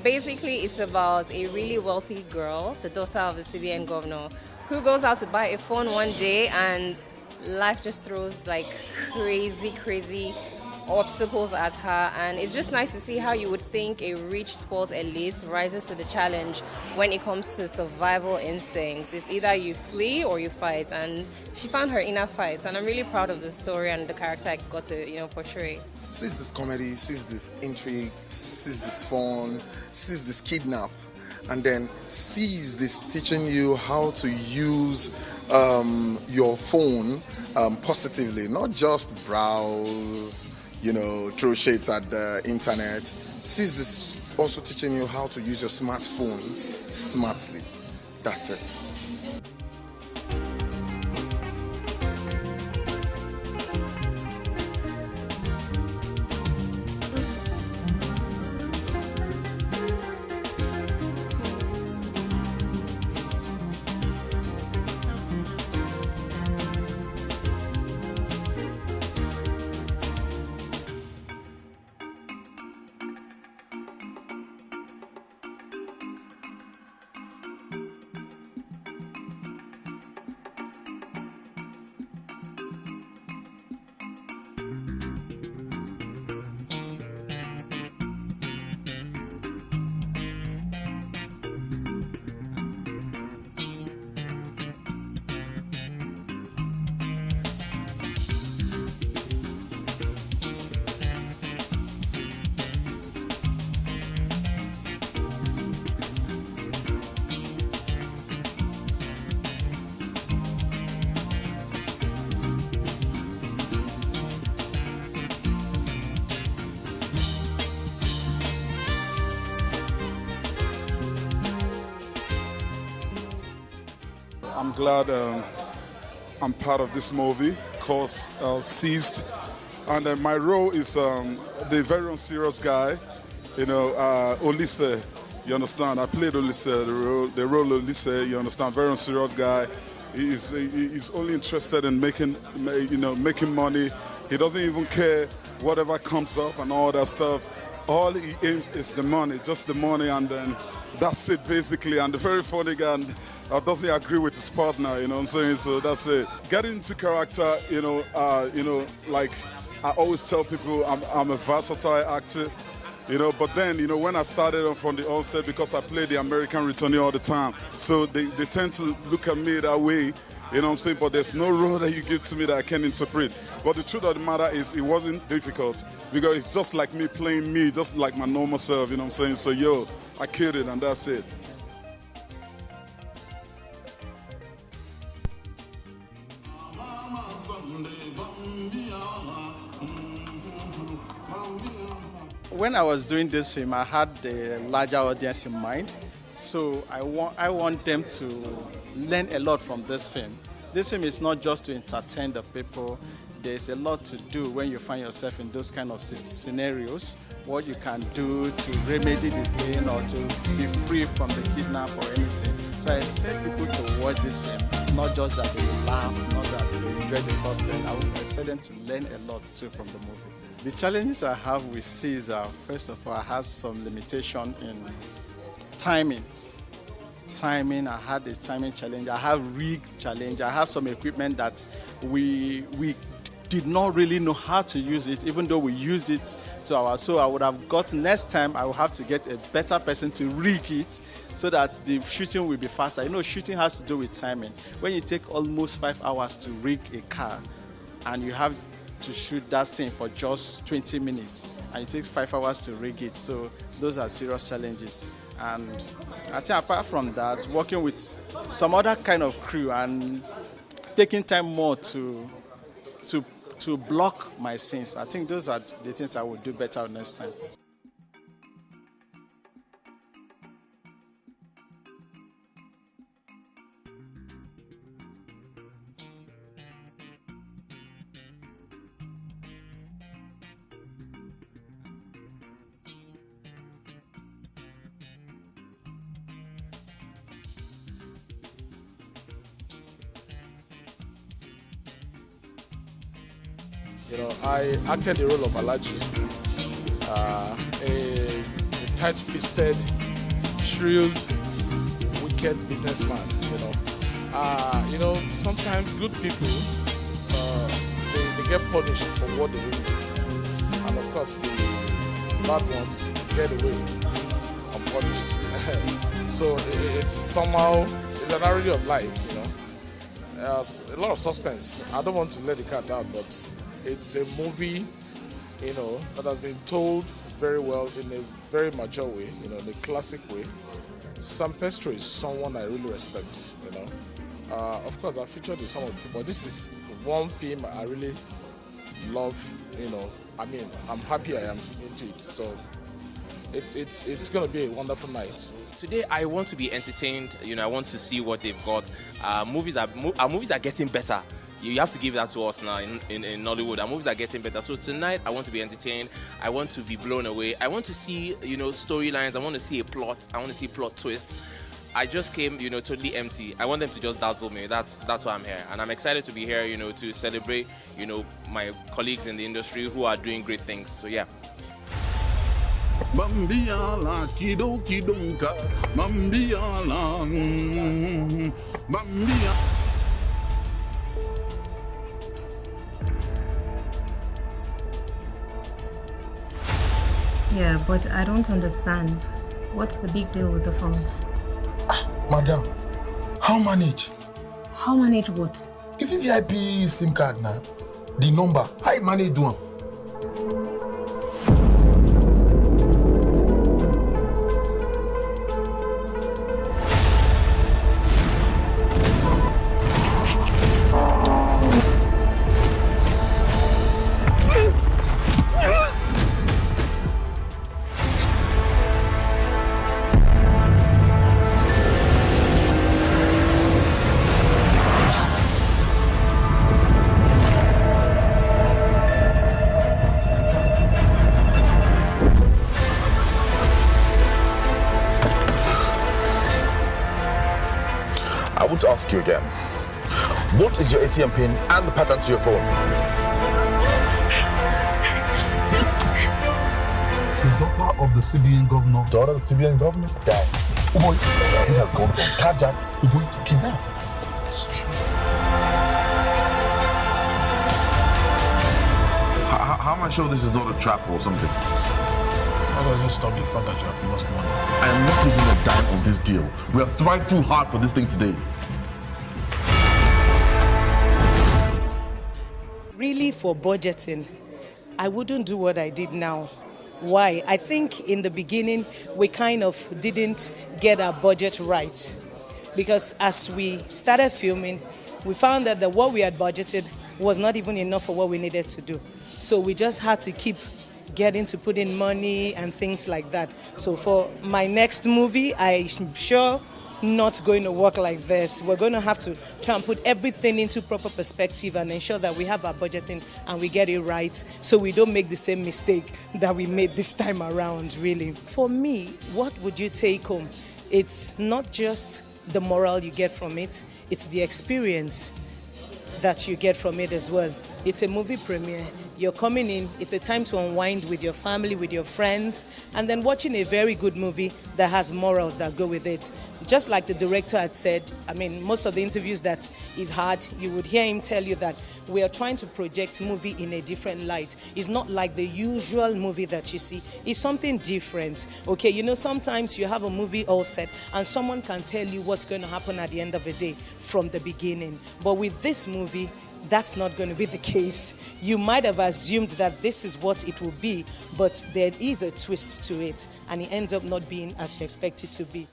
basically, it's about a really wealthy girl, the daughter of the CBN governor, who goes out to buy a phone one day and life just throws like crazy obstacles at her. And it's just nice to see how you would think a rich sport elite rises to the challenge when it comes to survival instincts. It's either you flee or you fight, and she found her inner fight, and I'm really proud of the story and the character I got to portray. Sees this comedy, sees this intrigue, sees this fun, sees this kidnap, and then sees this teaching you how to use your phone positively, not just browse, throw shades at the internet. Sees this also teaching you how to use your smartphones smartly. That's it. I'm glad I'm part of this movie called Seized. And my role is the very unserious guy, Olise, you understand? I played Olise, the role Olise, you understand? Very unserious guy. He's only interested in making money. He doesn't even care whatever comes up and all that stuff. All he aims is the money, just the money, and then that's it basically. And the very funny guy doesn't agree with his partner, you know what I'm saying? So that's it. Getting into character, like I always tell people, I'm a versatile actor, but then, when I started from the onset, because I play the American returnee all the time, so they tend to look at me that way, you know what I'm saying? But there's no role that you give to me that I can interpret. But the truth of the matter is it wasn't difficult, because it's just like me playing me, just like my normal self, you know what I'm saying? So, I killed it, and that's it. When I was doing this film, I had the larger audience in mind. So I want them to learn a lot from this film. This film is not just to entertain the people. There's a lot to do when you find yourself in those kind of scenarios, what you can do to remedy the pain or to be free from the kidnap or anything. So I expect people to watch this film, not just that they will laugh, not that they will enjoy the suspense. I would expect them to learn a lot too from the movie. The challenges I have with Caesar, first of all, I had some limitation in timing. I had a timing challenge. I have rig challenge. I have some equipment that we did not really know how to use it, even though we used it to our. So I would have got, next time I will have to get a better person to rig it so that the shooting will be faster. Shooting has to do with timing. When you take almost 5 hours to rig a car and you have to shoot that scene for just 20 minutes and it takes 5 hours to rig it. So those are serious challenges. And I think apart from that, working with some other kind of crew and taking time more to block my scenes, I think those are the things I will do better next time. I acted the role of Alaji, a tight-fisted, shrewd, wicked businessman. Sometimes good people they get punished for what they do, and of course the bad ones get away unpunished. So it's somehow an irony of life, a lot of suspense. I don't want to let the cat out, but it's a movie, that has been told very well in a very mature way, in a classic way. Sam Presto is someone I really respect, Of course, I featured in some of the films, but this is one film I really love, I'm happy I am into it. So it's going to be a wonderful night. Today, I want to be entertained. I want to see what they've got. Movies are getting better. You have to give that to us now in Nollywood. Our movies are getting better. So tonight, I want to be entertained. I want to be blown away. I want to see, storylines. I want to see a plot. I want to see plot twists. I just came, totally empty. I want them to just dazzle me. That's why I'm here. And I'm excited to be here, to celebrate, my colleagues in the industry who are doing great things. So, yeah. Bambiala kido kidonka Bambiala Bambia. Yeah, but I don't understand. What's the big deal with the phone? Madam, how manage? How manage what? If you VIP SIM card now, the number, how you manage do one? I want to ask you again. What is your ATM pin and the pattern to your phone? The daughter of the CBN governor. Daughter of the CBN governor? Dad. Oh boy, this has gone from carjack to kidnap. How am I sure this is not a trap or something? How does it stop the fact that you have lost money? I am not losing a dime on this deal. We have tried too hard for this thing today. Really, for budgeting, I wouldn't do what I did now. Why? I think in the beginning, we kind of didn't get our budget right. Because as we started filming, we found that what we had budgeted was not even enough for what we needed to do. So we just had to keep getting to put in money and things like that. So for my next movie, I'm sure not going to work like this. We're going to have to try and put everything into proper perspective and ensure that we have our budgeting and we get it right so we don't make the same mistake that we made this time around, really. For me, what would you take home? It's not just the moral you get from it, it's the experience that you get from it as well. It's a movie premiere. You're coming in, it's a time to unwind with your family, with your friends, and then watching a very good movie that has morals that go with it. Just like the director had said, most of the interviews that he's had, you would hear him tell you that we are trying to project movie in a different light. It's not like the usual movie that you see. It's something different. Okay, sometimes you have a movie all set and someone can tell you what's going to happen at the end of the day from the beginning. But with this movie, that's not going to be the case. You might have assumed that this is what it will be, but there is a twist to it, and it ends up not being as you expect it to be.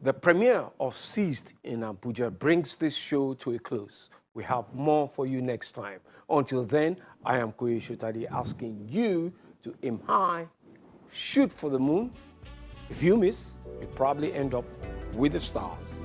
The premiere of Seized in Abuja brings this show to a close. We have more for you next time. Until then, I am Koye Shotade asking you to aim high, shoot for the moon. If you miss, you probably end up with the stars.